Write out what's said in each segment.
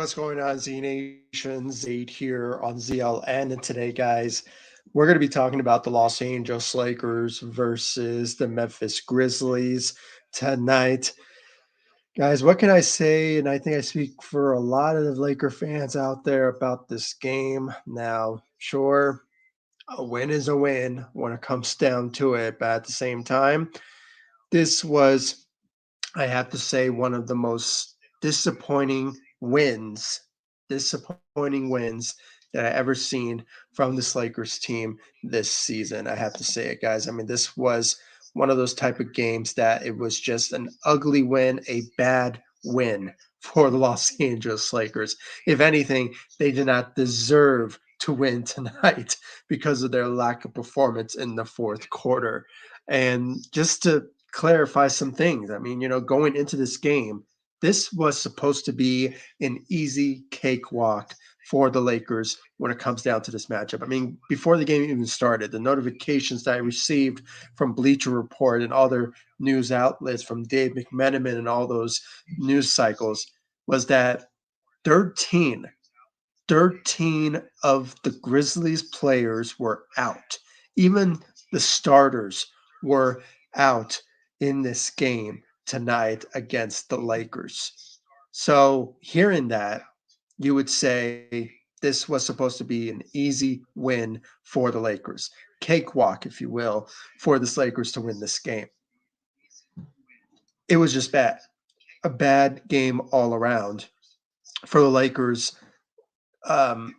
What's going on, Z Nation? Zaid here on ZLN. And today, guys, we're going to be talking about the Los Angeles Lakers versus the Memphis Grizzlies tonight. Guys, what can I say? And I think I speak for a lot of the Laker fans out there about this game. Now, sure, a win is a win when it comes down to it. But at the same time, this was, I have to say, one of the most wins, disappointing wins that I ever seen from this Lakers team this season. I have to say it, guys. I mean, this was one of those type of games that it was just an ugly win, a bad win for the Los Angeles Lakers. If anything, they did not deserve to win tonight because of their lack of performance in the fourth quarter. And just to clarify some things, I mean, going into this game, this was supposed to be an easy cakewalk for the Lakers when it comes down to this matchup. I mean, before the game even started, the notifications that I received from Bleacher Report and other news outlets, from Dave McMenamin and all those news cycles, was that 13, 13 of the Grizzlies players were out. Even the starters were out in this game tonight against the Lakers. So, hearing that, you would say this was supposed to be an easy win for the Lakers. Cakewalk, if you will, for this Lakers to win this game. It was just bad. A bad game all around for the Lakers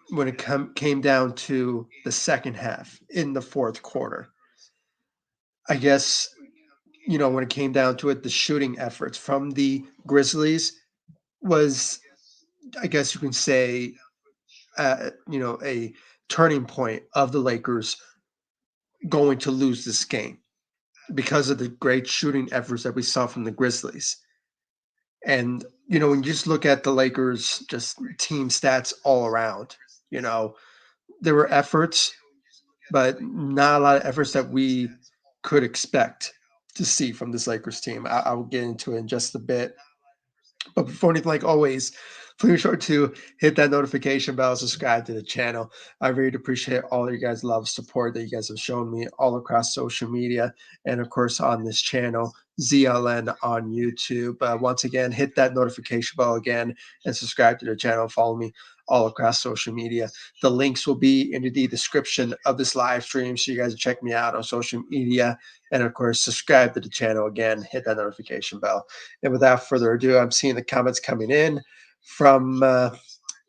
when it came down to the second half in the fourth quarter. I guess, when it came down to it, the shooting efforts from the Grizzlies was, I guess you can say, a turning point of the Lakers going to lose this game because of the great shooting efforts that we saw from the Grizzlies. And, when you just look at the Lakers, just team stats all around, there were efforts, but not a lot of efforts that we could expect to see from this Lakers team. I will get into it in just a bit. But before anything, like always, please be sure to hit that notification bell, subscribe to the channel. I really appreciate all you guys' love, support that you guys have shown me all across social media, and of course on this channel, ZLN on YouTube. Once again, hit that notification bell again and subscribe to the channel. Follow me all across social media. The links will be in the description of this live stream, so you guys can check me out on social media. And of course, subscribe to the channel again, hit that notification bell. And without further ado, I'm seeing the comments coming in from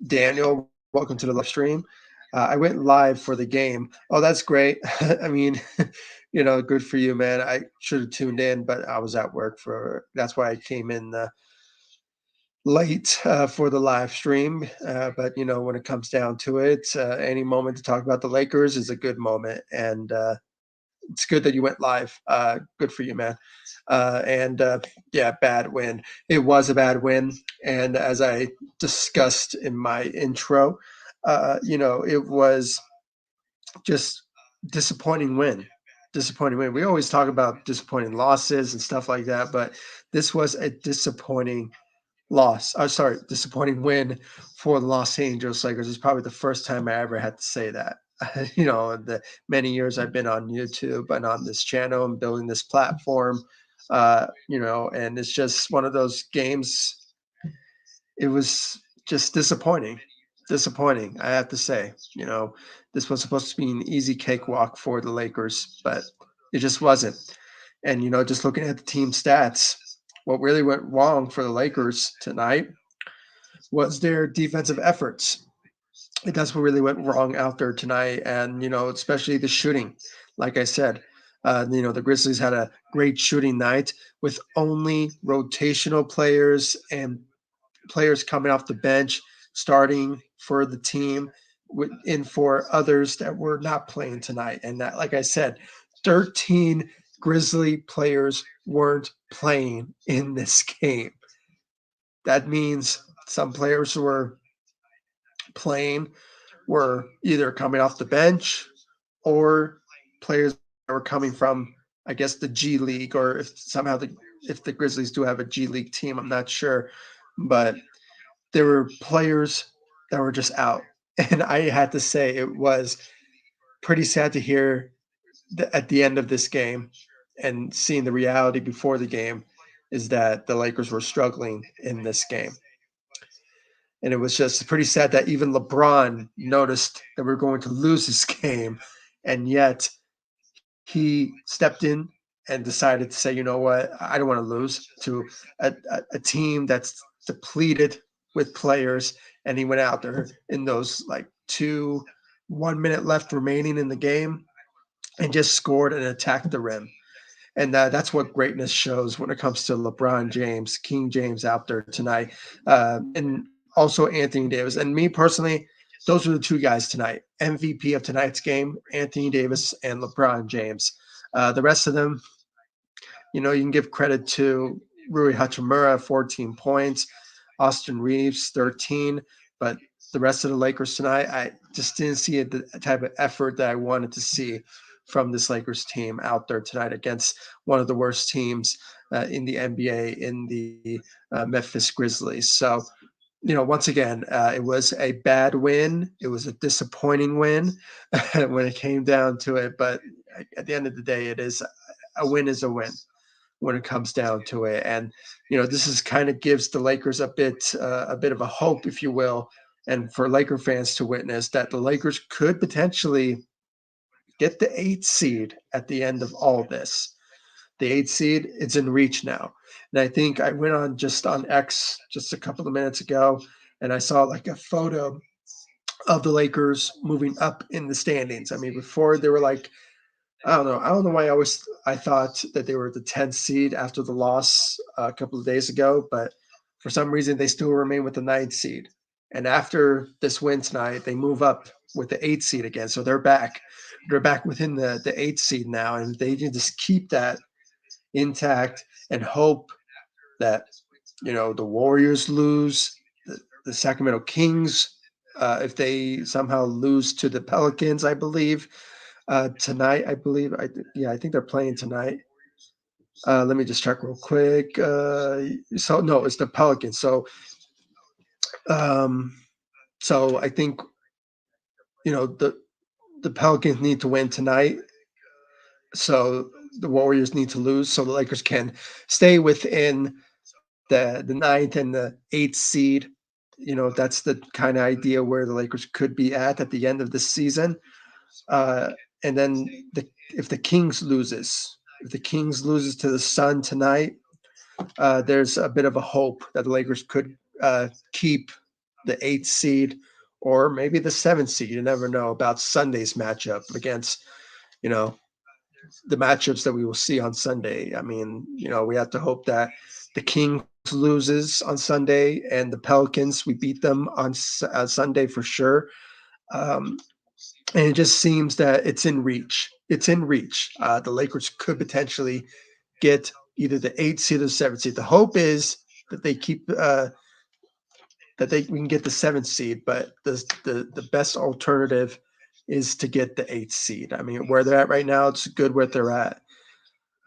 Daniel. Welcome to the live stream. I went live for the game. Oh, that's great. I mean, good for you, man. I should have tuned in, but I was at work that's why I came in late for the live stream. But, when it comes down to it, any moment to talk about the Lakers is a good moment. And it's good that you went live. Good for you, man. Yeah, bad win. It was a bad win. And as I discussed in my intro, it was just disappointing win. Disappointing win. We always talk about disappointing losses and stuff like that, but this was a disappointing loss. Disappointing win for the Los Angeles Lakers. It's probably the first time I ever had to say that. The many years I've been on YouTube and on this channel and building this platform, and it's just one of those games. It was just disappointing. Disappointing, I have to say. This was supposed to be an easy cakewalk for the Lakers, but it just wasn't. And, just looking at the team stats, what really went wrong for the Lakers tonight was their defensive efforts. That's what really went wrong out there tonight. And, especially the shooting. Like I said, the Grizzlies had a great shooting night with only rotational players and players coming off the bench, starting for the team, and for others that were not playing tonight. And that, like I said, 13 Grizzly players weren't playing in this game. That means some players who were playing were either coming off the bench or players that were coming from, I guess, the G League, or if the Grizzlies do have a G League team, I'm not sure. But there were players that were just out. And I had to say it was pretty sad to hear at the end of this game and seeing the reality before the game is that the Lakers were struggling in this game. And it was just pretty sad that even LeBron noticed that we are going to lose this game. And yet he stepped in and decided to say, you know what, I don't want to lose to a team that's depleted with players. And he went out there in those like 1 minute left remaining in the game and just scored and attacked the rim. And that's what greatness shows when it comes to LeBron James, King James out there tonight, and also Anthony Davis. And me personally, those are the two guys tonight. MVP of tonight's game, Anthony Davis and LeBron James. The rest of them, you can give credit to Rui Hachimura, 14 points, Austin Reaves, 13. But the rest of the Lakers tonight, I just didn't see the type of effort that I wanted to see from this Lakers team out there tonight against one of the worst teams in the NBA, in the Memphis Grizzlies. So, once again, it was a bad win. It was a disappointing win when it came down to it. But at the end of the day, it is a win is a win when it comes down to it. And this is kind of gives the Lakers a bit of a hope, if you will, and for Laker fans to witness that the Lakers could potentially get the 8th seed at the end of all this. The 8th seed, it's in reach now. And I think I went on X just a couple of minutes ago, and I saw like a photo of the Lakers moving up in the standings. I mean, before they were like, I don't know. I don't know why I thought that they were the 10th seed after the loss a couple of days ago, but for some reason they still remain with the 9th seed. And after this win tonight, they move up with the 8th seed again. So they're back. They're back within the 8th seed now, and they can just keep that intact and hope that the Warriors lose, the Sacramento Kings, if they somehow lose to the Pelicans, I believe tonight. I believe I think they're playing tonight. Let me just check real quick. So no, it's the Pelicans. Um, so I think the Pelicans need to win tonight. So the Warriors need to lose so the Lakers can stay within the ninth and the 8th seed. That's the kind of idea where the Lakers could be at the end of the season. And then if the Kings loses to the Sun tonight, there's a bit of a hope that the Lakers could keep the 8th seed or maybe the 7th seed. You never know about Sunday's matchup against you know the matchups that we will see on Sunday. I mean, we have to hope that the Kings loses on Sunday and the Pelicans, we beat them on Sunday for sure. And it just seems that it's in reach. It's in reach. The Lakers could potentially get either the 8th seed or the 7th seed. The hope is that they keep we can get the 7th seed, but the best alternative is to get the 8th seed. I mean, where they're at right now, it's good where they're at.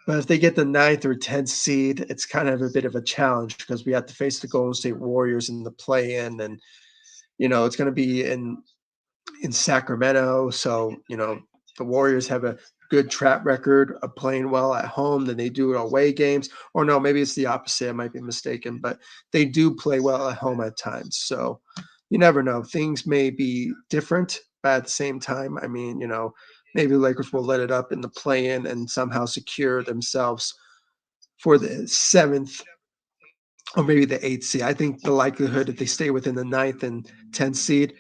But if they get the 9th or 10th seed, it's kind of a bit of a challenge because we have to face the Golden State Warriors in the play-in, and it's going to be in Sacramento. So the Warriors have a good track record of playing well at home than they do at away games. Or no, maybe it's the opposite. I might be mistaken, but they do play well at home at times. So you never know. Things may be different, but at the same time, I mean, maybe the Lakers will let it up in the play-in and somehow secure themselves for the 7th or maybe the 8th seed. I think the likelihood if they stay within the 9th and 10th seed,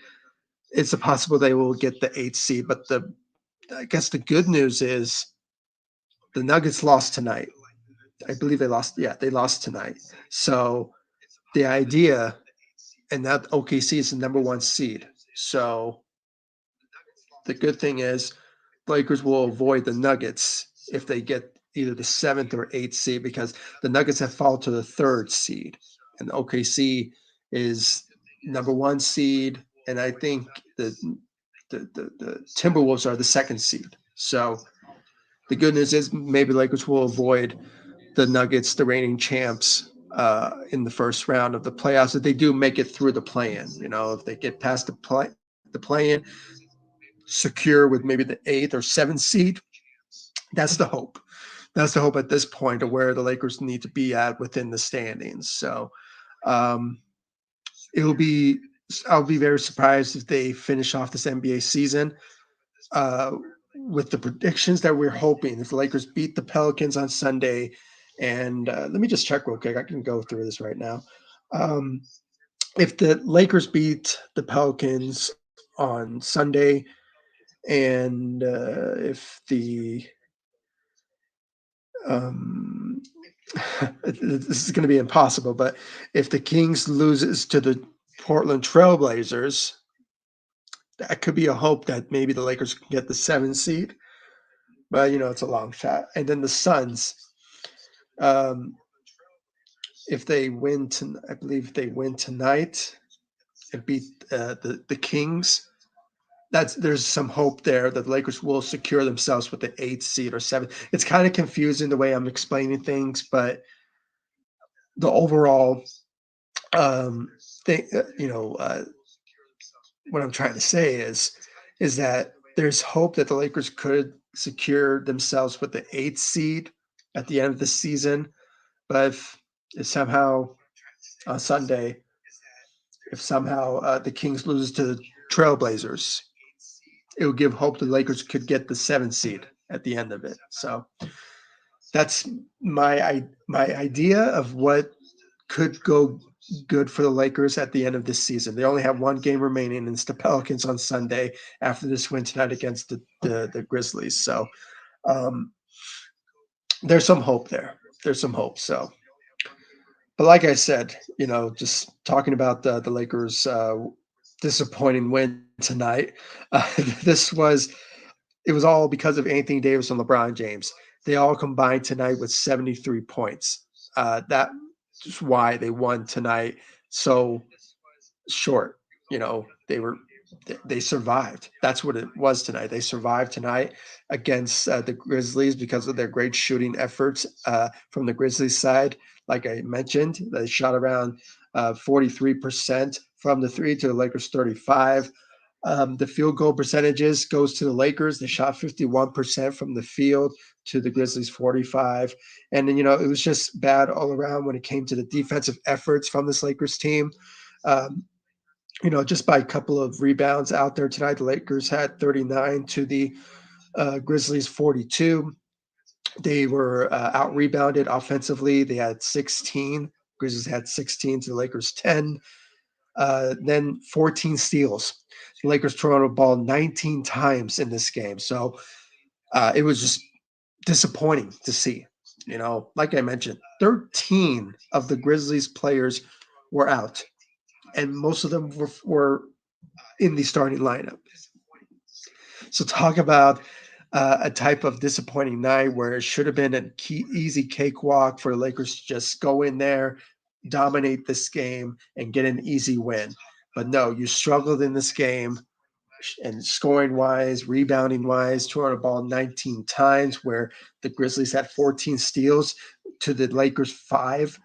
it's a possible they will get the 8th seed. But I guess the good news is the Nuggets lost tonight. I believe they lost. Yeah, they lost tonight. So the idea, and that OKC is the number 1 seed. So the good thing is Lakers will avoid the Nuggets if they get either the 7th or 8th seed because the Nuggets have fallen to the 3rd seed, and OKC is number 1 seed, and I think the Timberwolves are the 2nd seed. So the good news is maybe Lakers will avoid the Nuggets, the reigning champs, in the first round of the playoffs. If they do make it through the play-in, if they get past the play-in, secure with maybe the eighth or seventh seed, that's the hope. That's the hope at this point of where the Lakers need to be at within the standings. So um, it'll be. I'll be very surprised if they finish off this NBA season uh, with the predictions that we're hoping. If the Lakers beat the Pelicans on Sunday, and let me just check real quick. I can go through this right now. Um, if the Lakers beat the Pelicans on Sunday, and if the um, this is going to be impossible, but if the Kings loses to the Portland Trailblazers, that could be a hope that maybe the Lakers can get the 7th seed. But it's a long shot. And then the Suns, um, if they win, I believe if they win tonight and beat the Kings, there's some hope there that the Lakers will secure themselves with the 8th seed or 7th. It's kind of confusing the way I'm explaining things, but the overall thing, what I'm trying to say is that there's hope that the Lakers could secure themselves with the 8th seed at the end of the season. But if somehow on Sunday, if somehow the Kings loses to the Trailblazers, it would give hope the Lakers could get the 7th seed at the end of it. So that's my idea of what could go good for the Lakers at the end of this season. They only have one game remaining, and it's the Pelicans on Sunday after this win tonight against the Grizzlies. So um, there's some hope there. There's some hope. So, but like I said, just talking about the Lakers' disappointing win tonight. Uh, this was it was all because of Anthony Davis and LeBron James. They all combined tonight with 73 points. That's why they won tonight so short. They survived. That's what it was tonight. They survived tonight against the Grizzlies because of their great shooting efforts from the Grizzlies side. Like I mentioned, they shot around 43% from the three to the Lakers 35. The field goal percentages goes to the Lakers. They shot 51% from the field to the Grizzlies 45. And then, it was just bad all around when it came to the defensive efforts from this Lakers team. Um, just by a couple of rebounds out there tonight, the Lakers had 39 to the Grizzlies 42. They were out rebounded offensively. They had 16. Grizzlies had 16 to the Lakers 10. Then 14 steals. The Lakers thrown a ball 19 times in this game. So it was just disappointing to see. Like I mentioned, 13 of the Grizzlies players were out, and most of them were in the starting lineup. So talk about a type of disappointing night where it should have been an easy cakewalk for the Lakers to just go in there, dominate this game, and get an easy win. But no, you struggled in this game, and scoring wise, rebounding wise, throwing a ball 19 times, where the Grizzlies had 14 steals to the Lakers 5.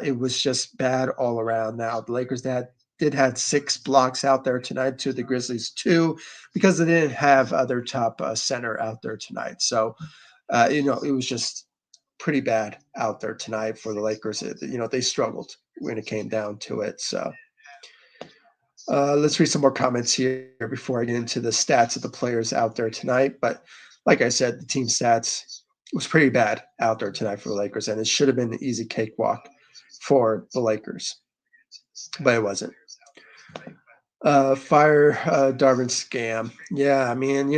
It was just bad all around. Now the Lakers did had 6 blocks out there tonight to the Grizzlies 2 because they didn't have their top center out there tonight. So it was just pretty bad out there tonight for the Lakers. They struggled when it came down to it. So let's read some more comments here before I get into the stats of the players out there tonight. But like I said, the team stats was pretty bad out there tonight for the Lakers, and it should have been an easy cakewalk for the Lakers, but it wasn't. Fire Darvin scam. Yeah, I mean,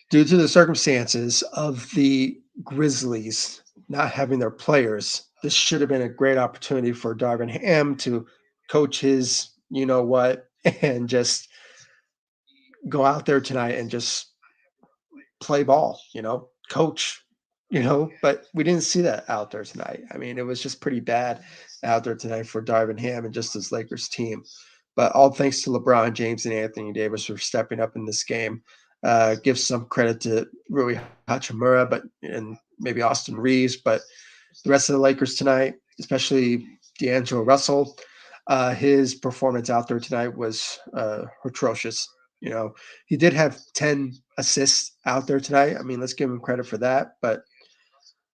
due to the circumstances of the Grizzlies not having their players, this should have been a great opportunity for Darvin Ham to coach his, what, and just go out there tonight and just play ball, coach, but we didn't see that out there tonight. I mean, it was just pretty bad out there tonight for Darvin Ham and just his Lakers team. But all thanks to LeBron James and Anthony Davis for stepping up in this game. Give some credit to Rui Hachimura, and maybe Austin Reaves, but the rest of the Lakers tonight, especially D'Angelo Russell. His performance out there tonight was atrocious. You know, he did have 10 assists out there tonight. I mean, let's give him credit for that. But,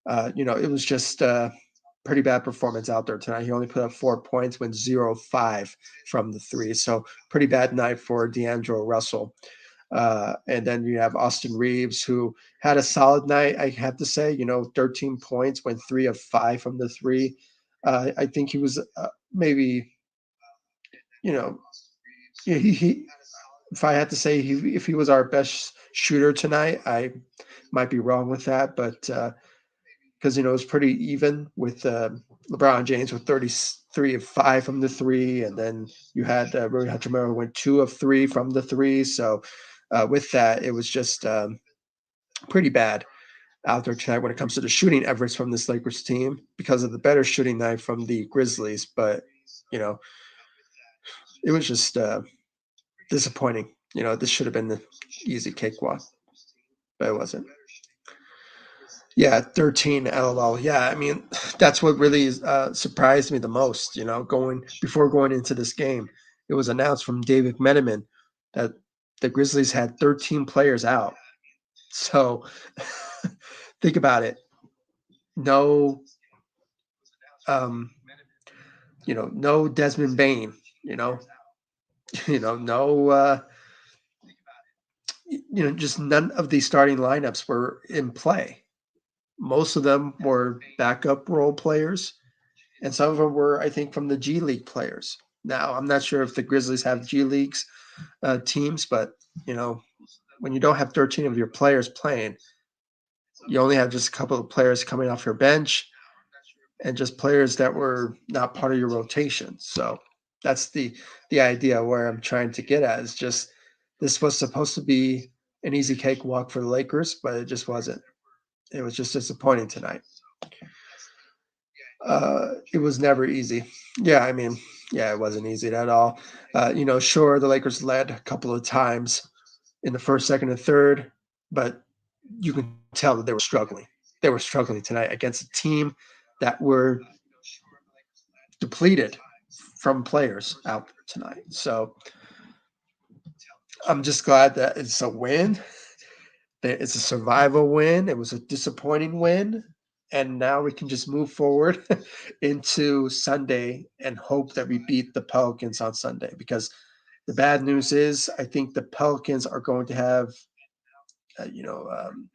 it was just pretty bad performance out there tonight. He only put up 4 points, went 0-5 from the three. So, pretty bad night for D'Angelo Russell. And then you have Austin Reaves, who had a solid night, I have to say. 13 points, went 3 of 5 from the three. I think he was maybe, you know, he if I had to say if he was our best shooter tonight, I might be wrong with that, but because it was pretty even with LeBron James with 33 of 5 from the three, and then you had Rui Hachimura went 2 of 3 from the three. So with that, it was just pretty bad out there tonight when it comes to the shooting efforts from this Lakers team because of the better shooting night from the Grizzlies. But you know, it was just disappointing. This should have been the easy cakewalk, but it wasn't. Yeah, 13 LOL. Yeah, I mean, that's what really surprised me the most, going into this game. It was announced from David Medeman that the Grizzlies had 13 players out. So think about it. No um, no Desmond Bain, you know, no just none of the starting lineups were in play. Most of them were backup role players, and some of them were, I think, from the G League players. Now, I'm not sure if the Grizzlies have G Leagues teams, but you know, when you don't have 13 of your players playing, you only have just a couple of players coming off your bench and just players that were not part of your rotation. So that's the idea where I'm trying to get at is just this was supposed to be an easy cakewalk for the Lakers, but it just wasn't. It was just disappointing tonight. It was never easy. Yeah, I mean, yeah, it wasn't easy at all. Sure, the Lakers led a couple of times in the first, second, and third, but you can tell that they were struggling. They were struggling tonight against a team that were depleted from players out there tonight. So I'm just glad that it's a win. That it's a survival win. It was a disappointing win. And now we can just move forward into Sunday and hope that we beat the Pelicans on Sunday. Because the bad news is, I think the Pelicans are going to have, uh, you know, um,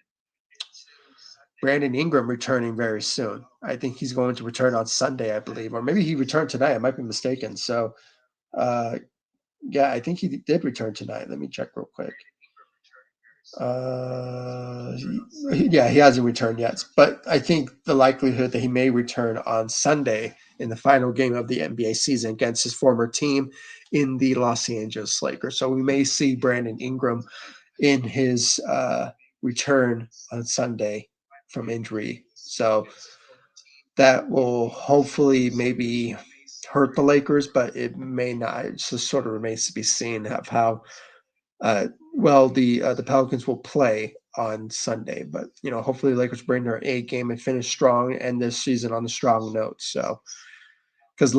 Brandon Ingram returning very soon. I think he's going to return on Sunday, I believe, or maybe he returned tonight. I might be mistaken. So, uh, yeah, I think he did return tonight. Let me check real quick. Yeah, he hasn't returned yet, but I think the likelihood that he may return on Sunday in the final game of the NBA season against his former team in the Los Angeles Lakers. So we may see Brandon Ingram in his return on Sunday from injury. So that will hopefully maybe hurt the Lakers, but it may not. It just sort of remains to be seen of how well the Pelicans will play on Sunday. But hopefully the Lakers bring their A game and finish strong and this season on a strong note. So because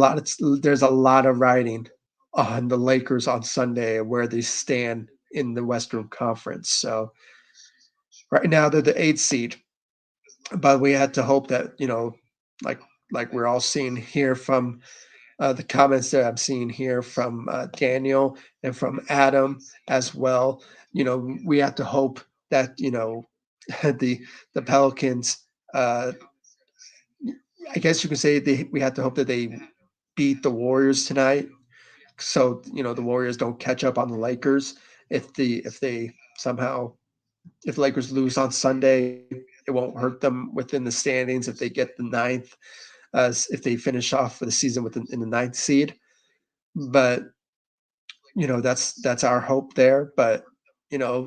there's a lot of riding on the Lakers on Sunday where they stand in the Western Conference. So right now they're the eighth seed, but we had to hope that like we're all seeing here from the comments that I'm seeing here from Daniel and from Adam as well. We have to hope that the Pelicans. I guess you could say we have to hope that they beat the Warriors tonight, so the Warriors don't catch up on the Lakers. If they somehow if the Lakers lose on Sunday, it won't hurt them within the standings if they get the ninth. If they finish off for the season in the ninth seed, but that's our hope there. But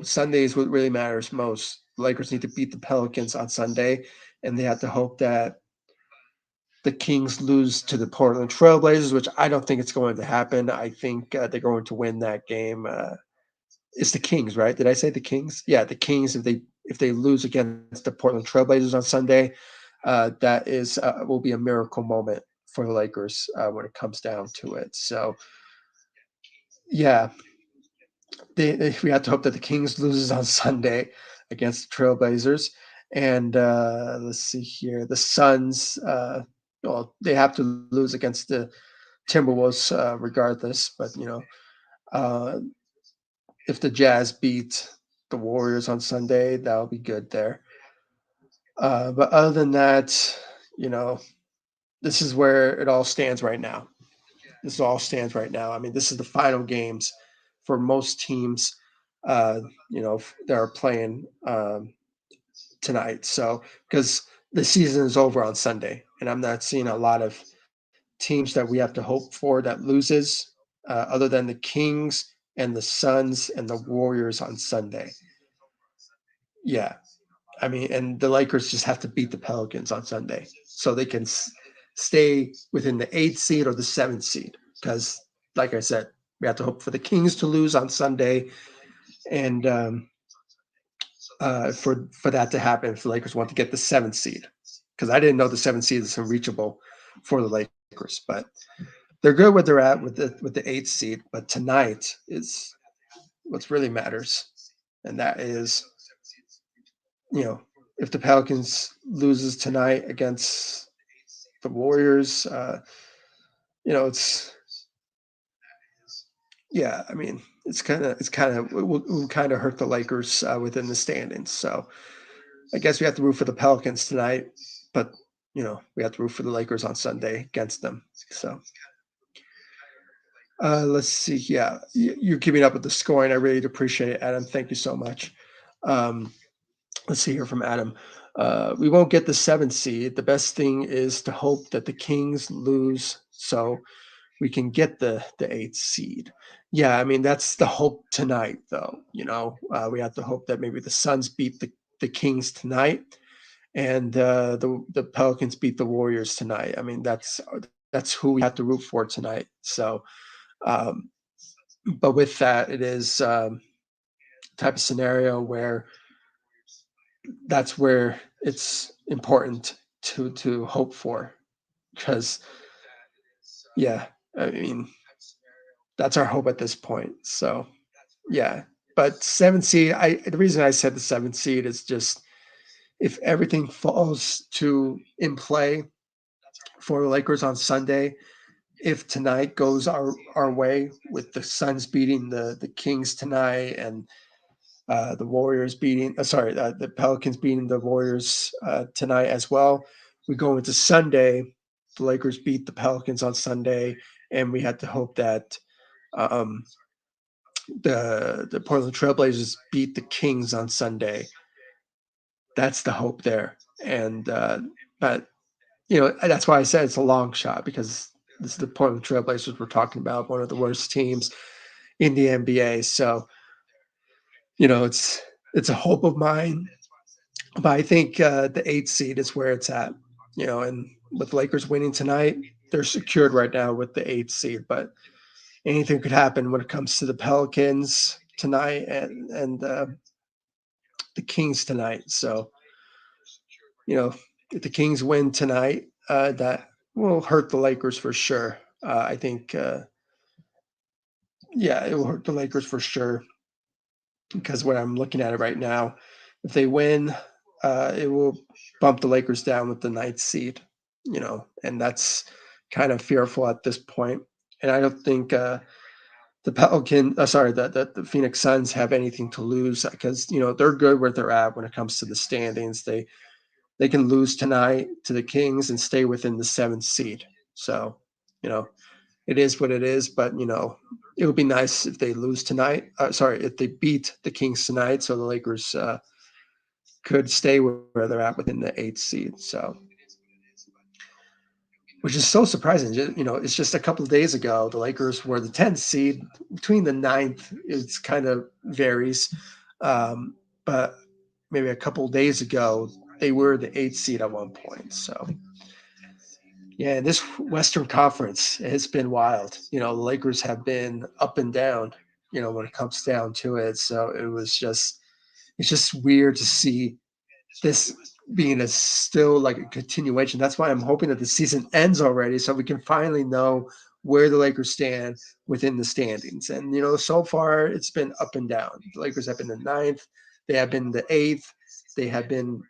Sunday is what really matters most. The Lakers need to beat the Pelicans on Sunday, and they have to hope that the Kings lose to the Portland Trailblazers, which I don't think it's going to happen. I think they're going to win that game. It's the Kings, right? Did I say the Kings? Yeah, the Kings. If they lose against the Portland Trailblazers on Sunday, that is will be a miracle moment for the Lakers when it comes down to it. So yeah, we have to hope that the Kings loses on Sunday against the Trailblazers, and let's see here, the Suns. Well, they have to lose against the Timberwolves regardless, but uh, if the Jazz beat the Warriors on Sunday, that'll be good there. But other than that, you know, this is where it all stands right now. This all stands right now. I mean, this is the final games for most teams, uh, that are playing tonight. So, because the season is over on Sunday, and I'm not seeing a lot of teams that we have to hope for that loses, other than the Kings and the Suns and the Warriors on Sunday. Yeah, I mean, and the Lakers just have to beat the Pelicans on Sunday so they can stay within the eighth seed or the seventh seed. Because, like I said, we have to hope for the Kings to lose on Sunday, and for that to happen, if the Lakers want to get the seventh seed. Because I didn't know the seventh seed is unreachable for the Lakers, but they're good where they're at with the eighth seed. But tonight is what really matters, and that is, if the Pelicans loses tonight against the Warriors, it's yeah. I mean, it will kind of hurt the Lakers within the standings. So I guess we have to root for the Pelicans tonight, but we have to root for the Lakers on Sunday against them. So let's see. Yeah, you're keeping up with the scoring. I really appreciate it, Adam. Thank you so much. Um, let's see here from Adam. We won't get the seventh seed. The best thing is to hope that the Kings lose so we can get the eighth seed. Yeah, I mean that's the hope tonight, though. We have to hope that maybe the Suns beat the Kings tonight, and the Pelicans beat the Warriors tonight. I mean that's who we have to root for tonight. So, um, but with that, it is type of scenario where that's where it's important to hope for, because yeah, I mean that's our hope at this point. So yeah, but seventh seed. The reason I said the seventh seed is just if everything falls to in play for the Lakers on Sunday. If tonight goes our way with the Suns beating the Kings tonight, and the Warriors beating, the Pelicans beating the Warriors tonight as well. We go into Sunday, the Lakers beat the Pelicans on Sunday, and we had to hope that um, the Portland Trailblazers beat the Kings on Sunday. That's the hope there, and but that's why I said it's a long shot, because this is the Portland Trailblazers we're talking about, one of the worst teams in the NBA. So it's a hope of mine. But I think the eighth seed is where it's at, and with Lakers winning tonight, they're secured right now with the eighth seed. But anything could happen when it comes to the Pelicans tonight and the Kings tonight. So, if the Kings win tonight, that will hurt the Lakers for sure. I think, yeah, it will hurt the Lakers for sure, because when I'm looking at it right now, if they win, it will bump the Lakers down with the ninth seed, and that's kind of fearful at this point. And I don't think the Phoenix Suns have anything to lose, because they're good where they're at when it comes to the standings. They can lose tonight to the Kings and stay within the seventh seed. So, you know, it is what it is. But it would be nice if they lose tonight. If they beat the Kings tonight, so the Lakers could stay where they're at within the eighth seed. So, which is so surprising. It's just a couple of days ago the Lakers were the 10th seed. Between the ninth, it's kind of varies, but maybe a couple of days ago they were the eighth seed at one point. So yeah, this Western Conference has been wild. The Lakers have been up and down. When it comes down to it. So it's just weird to see this. being a still like a continuation. That's why I'm hoping that the season ends already so we can finally know where the Lakers stand within the standings. And so far it's been up and down. The Lakers have been the ninth, they have been the eighth, they have been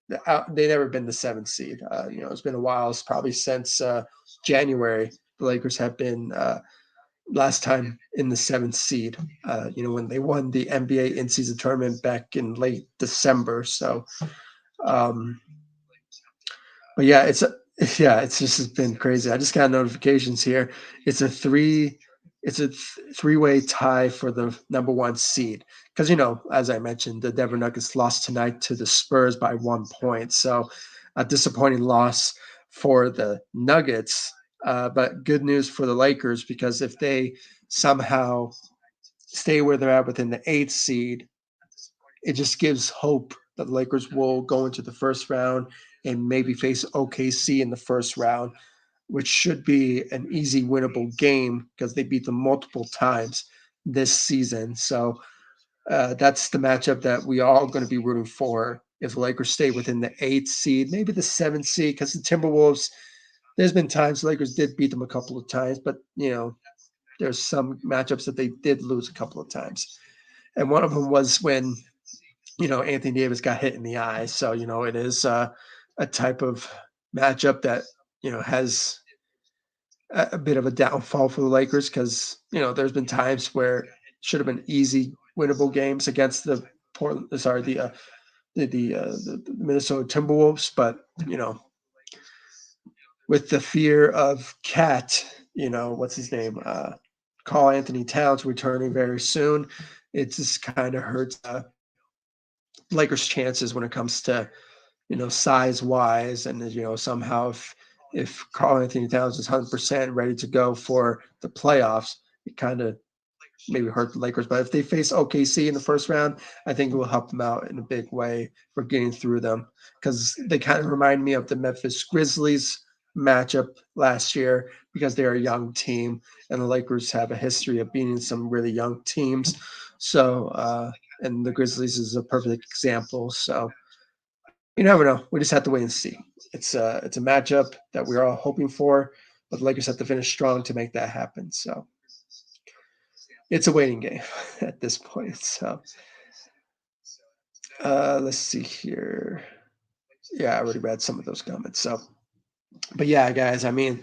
they never been the seventh seed. It's been a while. It's probably since January the Lakers have been last time in the seventh seed. When they won the NBA in-season tournament back in late December. So um, but yeah, it's just been crazy. I just got notifications here. It's a three it's a three-way tie for the number one seed. Because as I mentioned, the Denver Nuggets lost tonight to the Spurs by 1 point. So a disappointing loss for the Nuggets. But good news for the Lakers because if they somehow stay where they're at within the eighth seed, it just gives hope that the Lakers will go into the first round and maybe face OKC in the first round, which should be an easy winnable game because they beat them multiple times this season. So that's the matchup that we are all going to be rooting for if the Lakers stay within the eighth seed, maybe the seventh seed, because the Timberwolves, there's been times the Lakers did beat them a couple of times, but there's some matchups that they did lose a couple of times. And one of them was when Anthony Davis got hit in the eye. So, it is a type of matchup that, has a bit of a downfall for the Lakers because, there's been times where it should have been easy winnable games against the the Minnesota Timberwolves. But, with the fear of Cat, what's his name? Carl Anthony Towns returning very soon. It just kind of hurts Lakers' chances when it comes to size wise, and somehow if Carl Anthony Towns is 100% ready to go for the playoffs, it kind of maybe hurt the Lakers. But if they face OKC in the first round, I think it will help them out in a big way for getting through them because they kind of remind me of the Memphis Grizzlies matchup last year because they're a young team and the Lakers have a history of beating some really young teams. So, and the Grizzlies is a perfect example. So, you never know. We just have to wait and see. It's a matchup that we're all hoping for, but the Lakers have to finish strong to make that happen. So it's a waiting game at this point. So let's see here. Yeah, I already read some of those comments. So, but yeah, guys, I mean,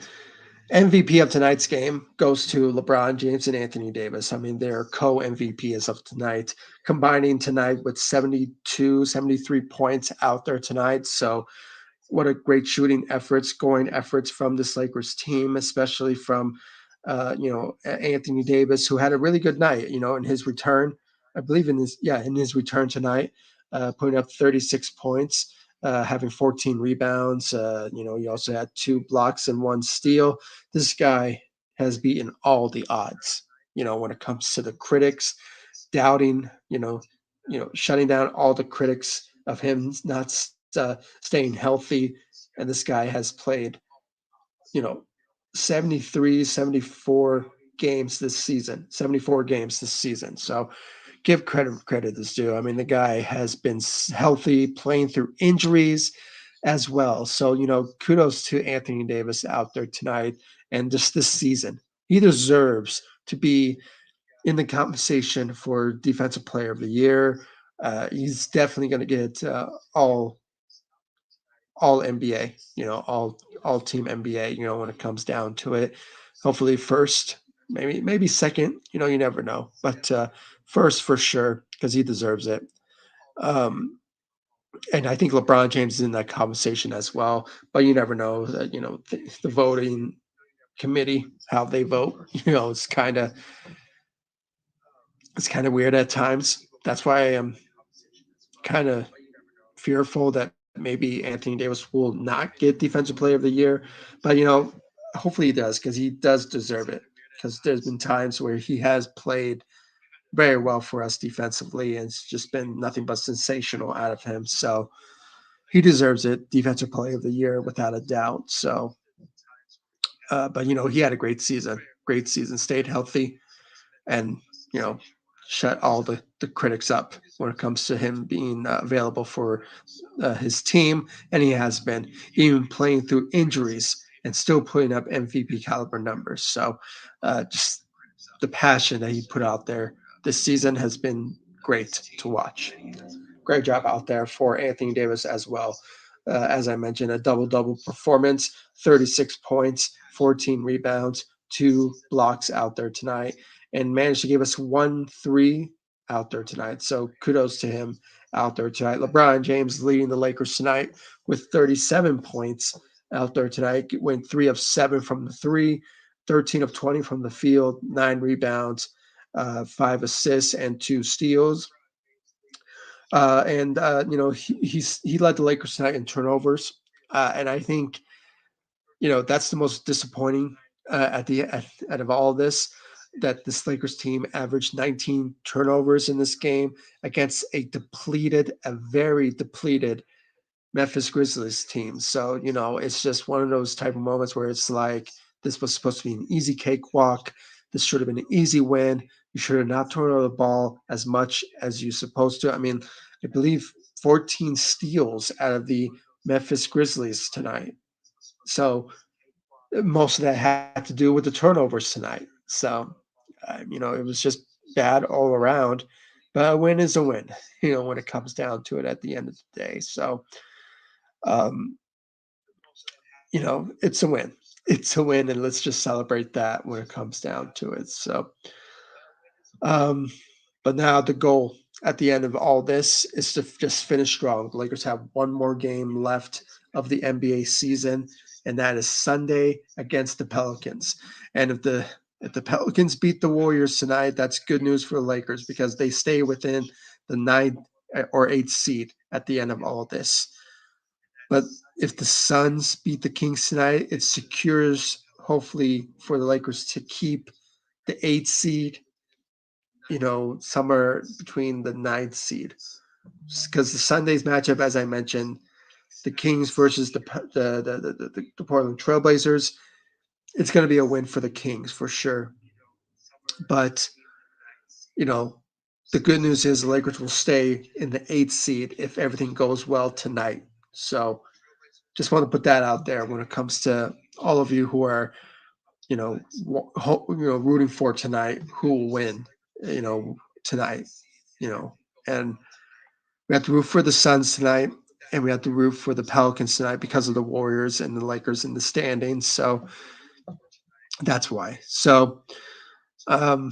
MVP of tonight's game goes to LeBron James and Anthony Davis. I mean, they're co-MVP as of tonight, combining tonight with 72, 73 points out there tonight. So what a great shooting efforts, scoring efforts from this Lakers team, especially from Anthony Davis, who had a really good night. In his return, I believe in his return tonight, putting up 36 points, having 14 rebounds. He also had 2 blocks and 1 steal. This guy has beaten all the odds. When it comes to the critics doubting, shutting down all the critics of him not staying healthy. And this guy has played, you know, 73, 74 games this season, 74 games this season. So give credit is due. I mean, the guy has been healthy, playing through injuries as well. So, kudos to Anthony Davis out there tonight and just this season. He deserves to be in the conversation for Defensive Player of the Year. He's definitely going to get all NBA, all team NBA. When it comes down to it, hopefully first, maybe second. You never know, but first for sure because he deserves it. Um, and I think LeBron James is in that conversation as well. But you never know that the voting committee how they vote. It's kind of weird at times. That's why I am kind of fearful that maybe Anthony Davis will not get Defensive Player of the Year. But hopefully he does because he does deserve it. Because there's been times where he has played very well for us defensively, and it's just been nothing but sensational out of him. So he deserves it, Defensive Player of the Year, without a doubt. So, but he had a great season, stayed healthy, and you know, shut all the critics up. when it comes to him being available for his team, and he has been, even playing through injuries and still putting up MVP caliber numbers. So just the passion that he put out there this season has been great to watch. Great job out there for Anthony Davis as well. As I mentioned, a double double performance, 36 points, 14 rebounds, 2 blocks out there tonight, and managed to give us 1 3 out there tonight. So kudos to him out there tonight. LeBron James leading the Lakers tonight with 37 points out there tonight. Went 3 of 7 from the three, 13 of 20 from the field, 9 rebounds, 5 assists, and 2 steals. And he led the Lakers tonight in turnovers, and I think that's the most disappointing out of all this, that this Lakers team averaged 19 turnovers in this game against a very depleted Memphis Grizzlies team. So, it's just one of those type of moments where it's like, this was supposed to be an easy cakewalk. This should have been an easy win. You should have not turned over the ball as much as you're supposed to. I mean, I believe 14 steals out of the Memphis Grizzlies tonight. So most of that had to do with the turnovers tonight. So, it was just bad all around. But a win is a win, when it comes down to it at the end of the day. So, um, it's a win. It's a win, and let's just celebrate that when it comes down to it. So, um, but now the goal at the end of all this is to just finish strong. The Lakers have one more game left of the NBA season, and that is Sunday against the Pelicans. And if the Pelicans beat the Warriors tonight, that's good news for the Lakers because they stay within the 9th or 8th seed at the end of all of this. But if the Suns beat the Kings tonight, it secures, hopefully, for the Lakers to keep the 8th seed, somewhere between the 9th seed. Because the Sunday's matchup, as I mentioned, the Kings versus the Portland Trailblazers, it's going to be a win for the Kings for sure. But, you know, the good news is the Lakers will stay in the 8th seed if everything goes well tonight. So just want to put that out there when it comes to all of you who are, rooting for tonight, who will win, tonight, and we have to root for the Suns tonight, and we have to root for the Pelicans tonight because of the Warriors and the Lakers in the standings. So that's why. So, um,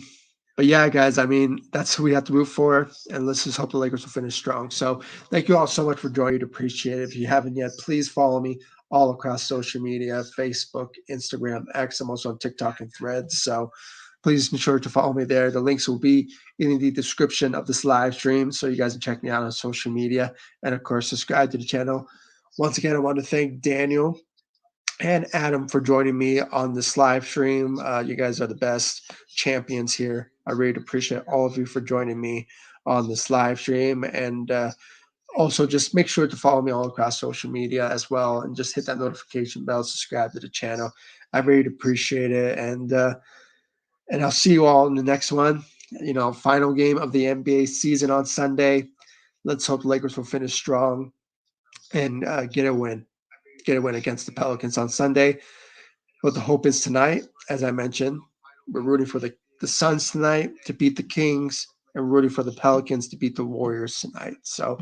but yeah, guys, I mean, that's who we have to root for, and let's just hope the Lakers will finish strong. So thank you all so much for joining. Appreciate it. If you haven't yet, please follow me all across social media, Facebook, Instagram, X. I'm also on TikTok and Threads. So please be sure to follow me there. The links will be in the description of this live stream, so you guys can check me out on social media. And of course, subscribe to the channel. Once again, I want to thank Daniel and Adam for joining me on this live stream. You guys are the best champions here. I really appreciate all of you for joining me on this live stream. And also, just make sure to follow me all across social media as well, and just hit that notification bell, subscribe to the channel. I really appreciate it. And I'll see you all in the next one. Final game of the NBA season on Sunday. Let's hope the Lakers will finish strong and get a win. Get a win against the Pelicans on Sunday. What the hope is tonight, as I mentioned, we're rooting for the Suns tonight to beat the Kings, and we're rooting for the Pelicans to beat the Warriors tonight. So,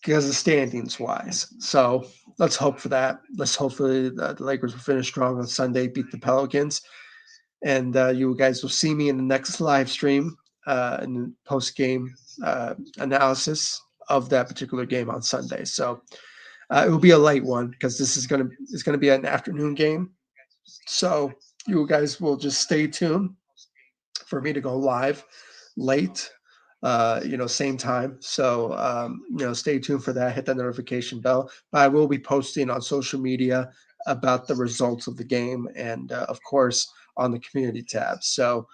because of standings wise. So, let's hope for that. Let's hopefully the Lakers will finish strong on Sunday, beat the Pelicans. And you guys will see me in the next live stream in the post game analysis of that particular game on Sunday. So it will be a light one because it's gonna be an afternoon game. So you guys will just stay tuned for me to go live late. Same time. So, stay tuned for that. Hit that notification bell. But I will be posting on social media about the results of the game and, of course, on the community tab. So,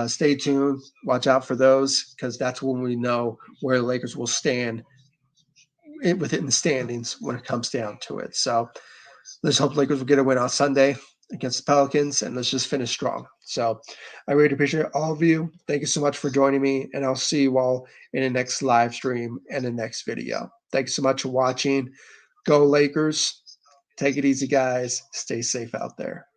stay tuned. Watch out for those because that's when we know where the Lakers will stand within the standings when it comes down to it. So, let's hope the Lakers will get a win on Sunday. against the Pelicans, and let's just finish strong. So I really appreciate all of you. Thank you so much for joining me, and I'll see you all in the next live stream and the next video. Thank you so much for watching. Go Lakers. Take it easy, guys. Stay safe out there.